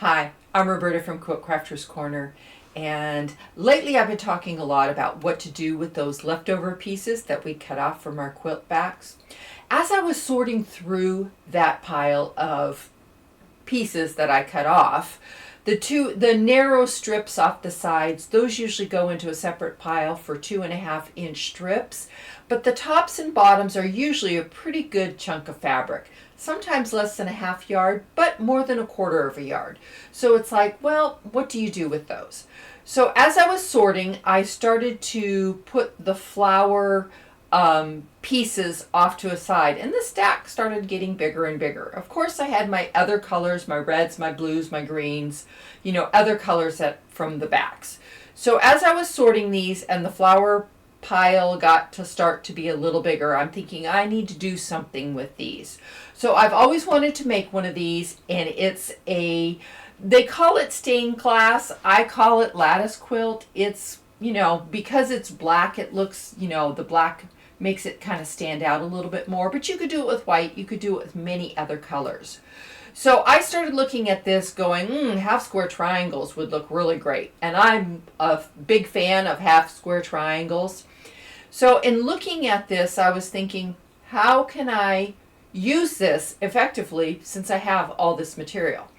Hi, I'm Roberta from Quilt Crafters Corner, and lately I've been talking a lot about what to do with those leftover pieces that we cut off from our quilt backs. As I was sorting through that pile of pieces that I cut off, the narrow strips off the sides, those usually go into a separate pile for 2.5-inch strips, but the tops and bottoms are usually a pretty good chunk of fabric. Sometimes less than a half yard, but more than 1/4 yard. So it's like, well, what do you do with those? So as I was sorting, I started to put the flower pieces off to a side, and the stack started getting bigger and bigger. Of course, I had my other colors, my reds, my blues, my greens, other colors from the backs. So as I was sorting these and the flower pile got to start to be a little bigger, I'm thinking I need to do something with these. So I've always wanted to make one of these, and they call it stained glass. I call it lattice quilt. It's, because it's black, it looks, the black makes it kind of stand out a little bit more, but you could do it with white. You could do it with many other colors. So I started looking at this going, half square triangles would look really great. And I'm a big fan of half square triangles. So in looking at this, I was thinking, how can I use this effectively since I have all this material?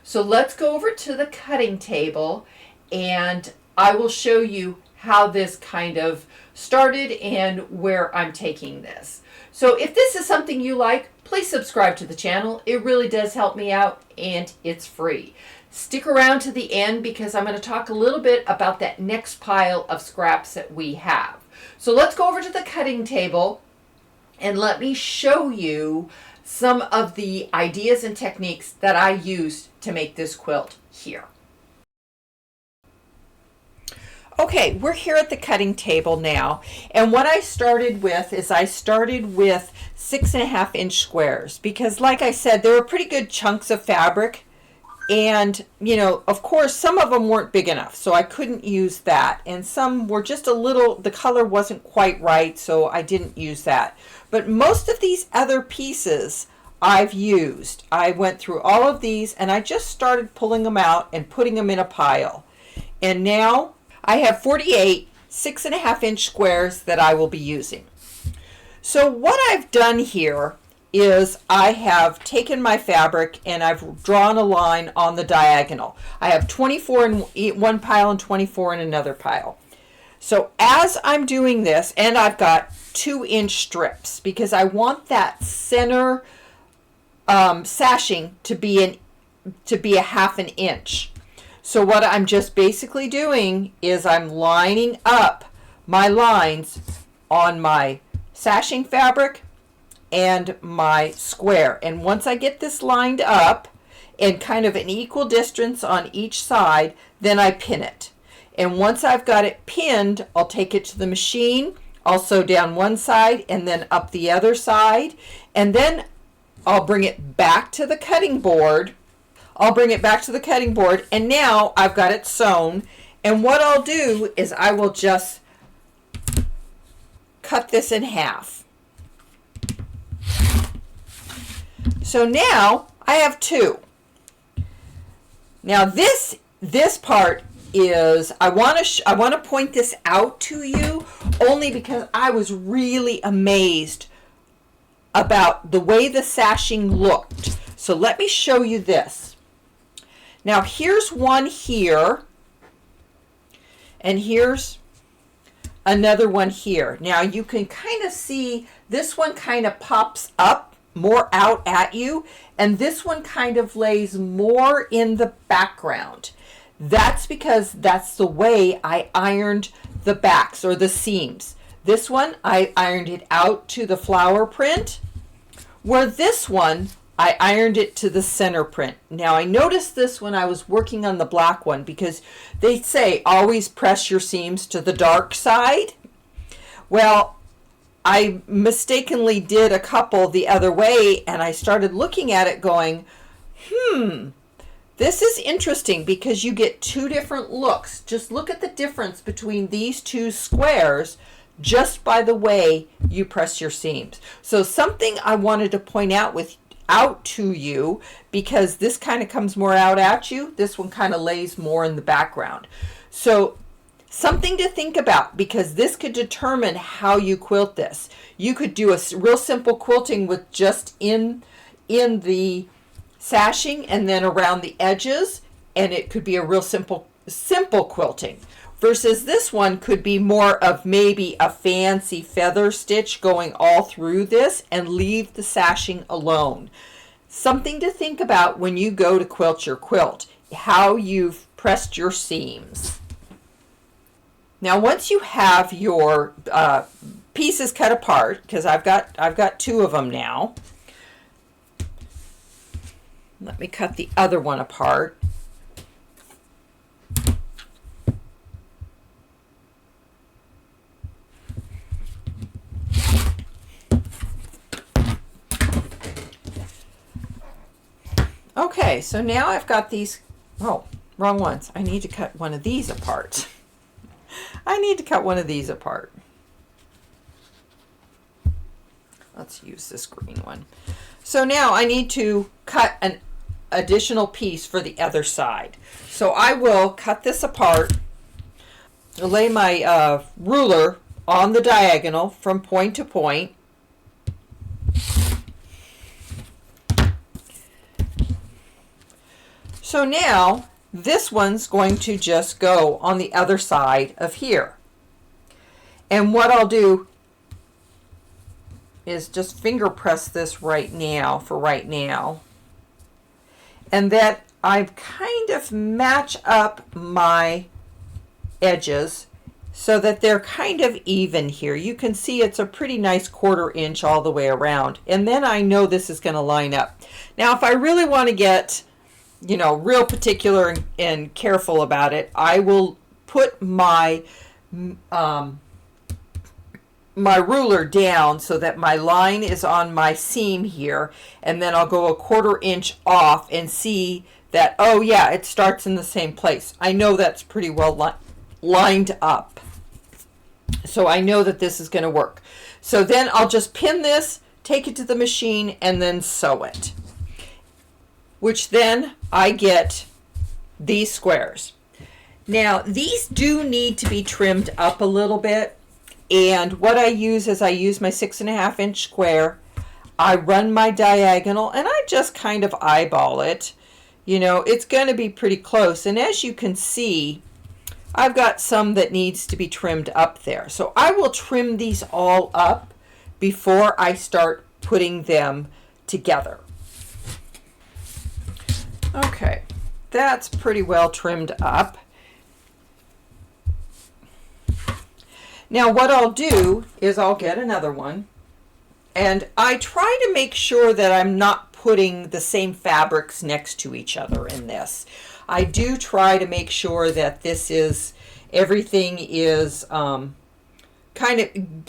So let's go over to the cutting table and I will show you how this kind of started and where I'm taking this. So if this is something you like, please subscribe to the channel. It really does help me out and it's free. Stick around to the end because I'm going to talk a little bit about that next pile of scraps that we have. So let's go over to the cutting table and let me show you some of the ideas and techniques that I used to make this quilt here. Okay, we're here at the cutting table now, and what I started with is I started with 6.5-inch squares because, like I said, they were pretty good chunks of fabric, and of course some of them weren't big enough, so I couldn't use that, and some were just a little, the color wasn't quite right, so I didn't use that. But most of these other pieces I've used. I went through all of these and I just started pulling them out and putting them in a pile, and now I have 48 6.5-inch squares that I will be using. So what I've done here is I have taken my fabric and I've drawn a line on the diagonal. I have 24 in one pile and 24 in another pile. So as I'm doing this, and I've got 2-inch strips because I want that center sashing to be a 1/2 inch. So what I'm just basically doing is I'm lining up my lines on my sashing fabric and my square. And once I get this lined up and kind of an equal distance on each side, then I pin it. And once I've got it pinned, I'll take it to the machine, I'll sew down one side and then up the other side, and then I'll bring it back to the cutting board. And now I've got it sewn, and what I'll do is I will just cut this in half. So now I have 2. Now this part is, I want to point this out to you only because I was really amazed about the way the sashing looked. So let me show you this. Now here's one here, and here's another one here. Now you can kind of see this one kind of pops up more out at you, and this one kind of lays more in the background. That's because that's the way I ironed the backs or the seams. This one I ironed it out to the flower print, where this one I ironed it to the center print. Now I noticed this when I was working on the black one because they say always press your seams to the dark side. Well, I mistakenly did a couple the other way, and I started looking at it going, this is interesting because you get 2 different looks. Just look at the difference between these 2 squares just by the way you press your seams. So something I wanted to point out out to you because this kind of comes more out at you. This one kind of lays more in the background. So something to think about, because this could determine how you quilt this. You could do a real simple quilting with just in the sashing and then around the edges, and it could be a real simple quilting. Versus this one could be more of maybe a fancy feather stitch going all through this and leave the sashing alone. Something to think about when you go to quilt your quilt, how you've pressed your seams. Now once you have your pieces cut apart, because I've got 2 of them now, let me cut the other one apart. Okay, so now I've got these, oh, wrong ones. I need to cut one of these apart. I need to cut one of these apart. Let's use this green one. So now I need to cut an additional piece for the other side. So I will cut this apart, lay my ruler on the diagonal from point to point. So now this one's going to just go on the other side of here. And what I'll do is just finger press this right now for right now. And that I kind of match up my edges so that they're kind of even here. You can see it's a pretty nice 1/4 inch all the way around. And then I know this is going to line up. Now if I really want to get, you know, real particular and careful about it, I will put my my ruler down so that my line is on my seam here, and then I'll go a 1/4 inch off and see that, oh yeah, it starts in the same place. I know that's pretty well lined up. So I know that this is going to work. So then I'll just pin this, take it to the machine, and then sew it. Which then I get these squares. Now these do need to be trimmed up a little bit, and what I use is I use my 6.5 inch square. I run my diagonal and I just kind of eyeball it. You know, it's going to be pretty close, and as you can see, I've got some that needs to be trimmed up there. So I will trim these all up before I start putting them together. Okay, that's pretty well trimmed up. Now what I'll do is I'll get another one, and I try to make sure that I'm not putting the same fabrics next to each other in this. I do try to make sure that this is, everything is kind of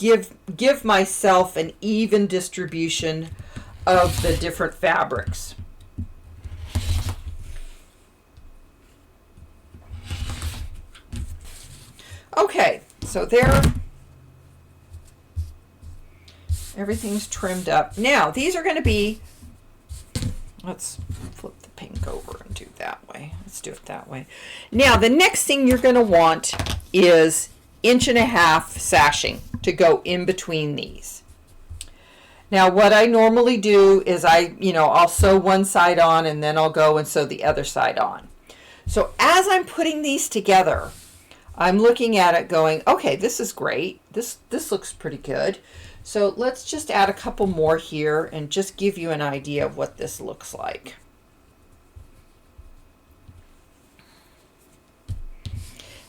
give myself an even distribution of the different fabrics. Okay, so there, everything's trimmed up. Now, these are going to be, let's flip the pink over and do that way. Let's do it that way. Now, the next thing you're going to want is 1.5 inch sashing to go in between these. Now, what I normally do is I'll sew one side on, and then I'll go and sew the other side on. So as I'm putting these together, I'm looking at it going, okay, this is great. This looks pretty good. So let's just add a couple more here and just give you an idea of what this looks like.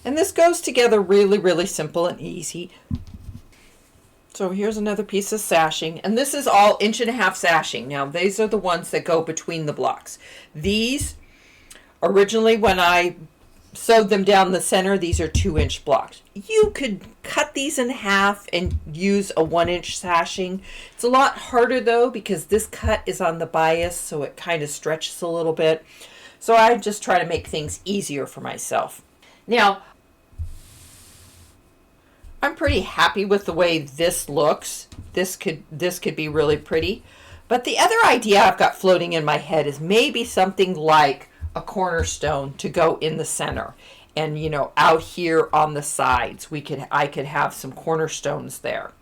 And this goes together really, really simple and easy. So here's another piece of sashing, and this is all 1.5 inch sashing. Now these are the ones that go between the blocks. These, originally when I sewed them down the center, these are 2-inch blocks. You could cut these in half and use a 1-inch sashing. It's a lot harder though, because this cut is on the bias, so it kind of stretches a little bit. So I just try to make things easier for myself. Now, I'm pretty happy with the way this looks. This could be really pretty, But the other idea I've got floating in my head is maybe something like a cornerstone to go in the center. And you know, out here on the sides, I could have some cornerstones there.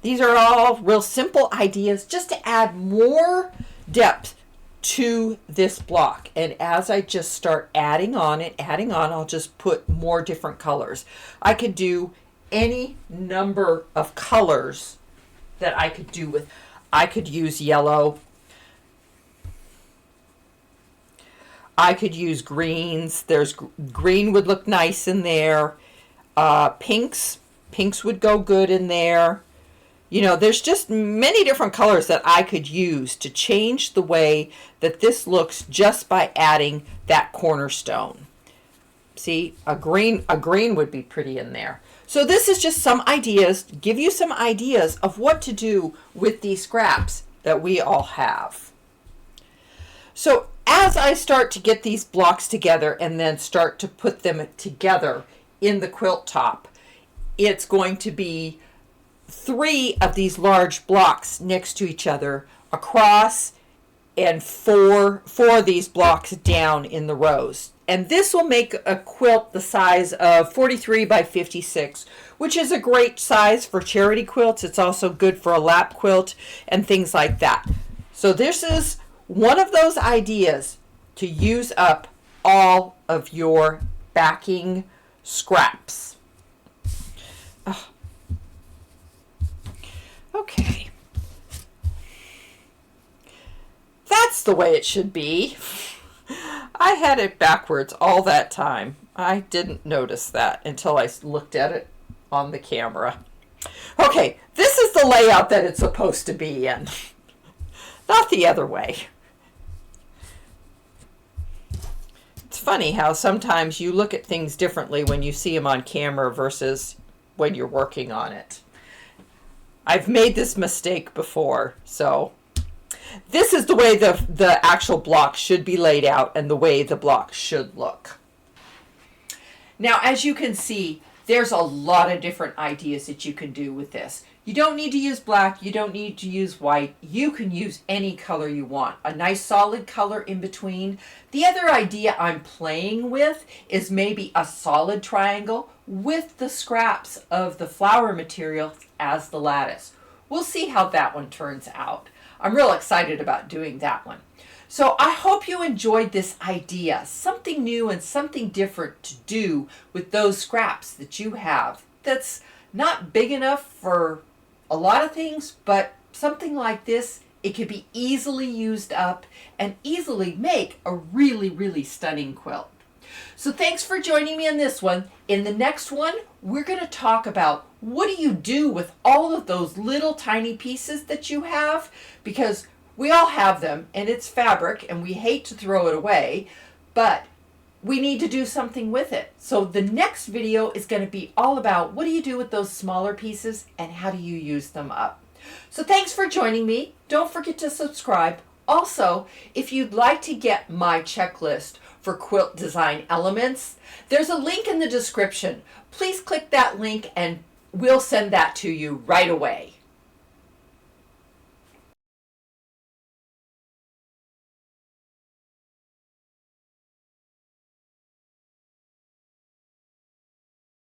These are all real simple ideas just to add more depth to this block. And as I just start adding on, I'll just put more different colors. I could do any number of colors that I could do with. I could use yellow. I could use greens. Green would look nice in there. Pinks would go good in there. You know, there's just many different colors that I could use to change the way that this looks just by adding that cornerstone. See, a green would be pretty in there. So this is just some ideas, give you some ideas of what to do with these scraps that we all have. So as I start to get these blocks together and then start to put them together in the quilt top, it's going to be 3 of these large blocks next to each other across, and 4 of these blocks down in the rows. And this will make a quilt the size of 43 by 56, which is a great size for charity quilts. It's also good for a lap quilt and things like that. So this is one of those ideas to use up all of your backing scraps. Oh. Okay. That's the way it should be. I had it backwards all that time. I didn't notice that until I looked at it on the camera. Okay, this is the layout that it's supposed to be in. Not the other way. It's funny how sometimes you look at things differently when you see them on camera versus when you're working on it. I've made this mistake before, so this is the way the actual block should be laid out and the way the block should look. Now, as you can see, there's a lot of different ideas that you can do with this. You don't need to use black, you don't need to use white, you can use any color you want. A nice solid color in between. The other idea I'm playing with is maybe a solid triangle with the scraps of the flower material as the lattice. We'll see how that one turns out. I'm real excited about doing that one. So I hope you enjoyed this idea, something new and something different to do with those scraps that you have that's not big enough for a lot of things, but something like this, it could be easily used up and easily make a really, really stunning quilt. So thanks for joining me on this one. In the next one, we're going to talk about what do you do with all of those little tiny pieces that you have, because we all have them and it's fabric and we hate to throw it away, but we need to do something with it. So the next video is going to be all about what do you do with those smaller pieces and how do you use them up. So thanks for joining me. Don't forget to subscribe. Also, if you'd like to get my checklist for quilt design elements, there's a link in the description. Please click that link and we'll send that to you right away.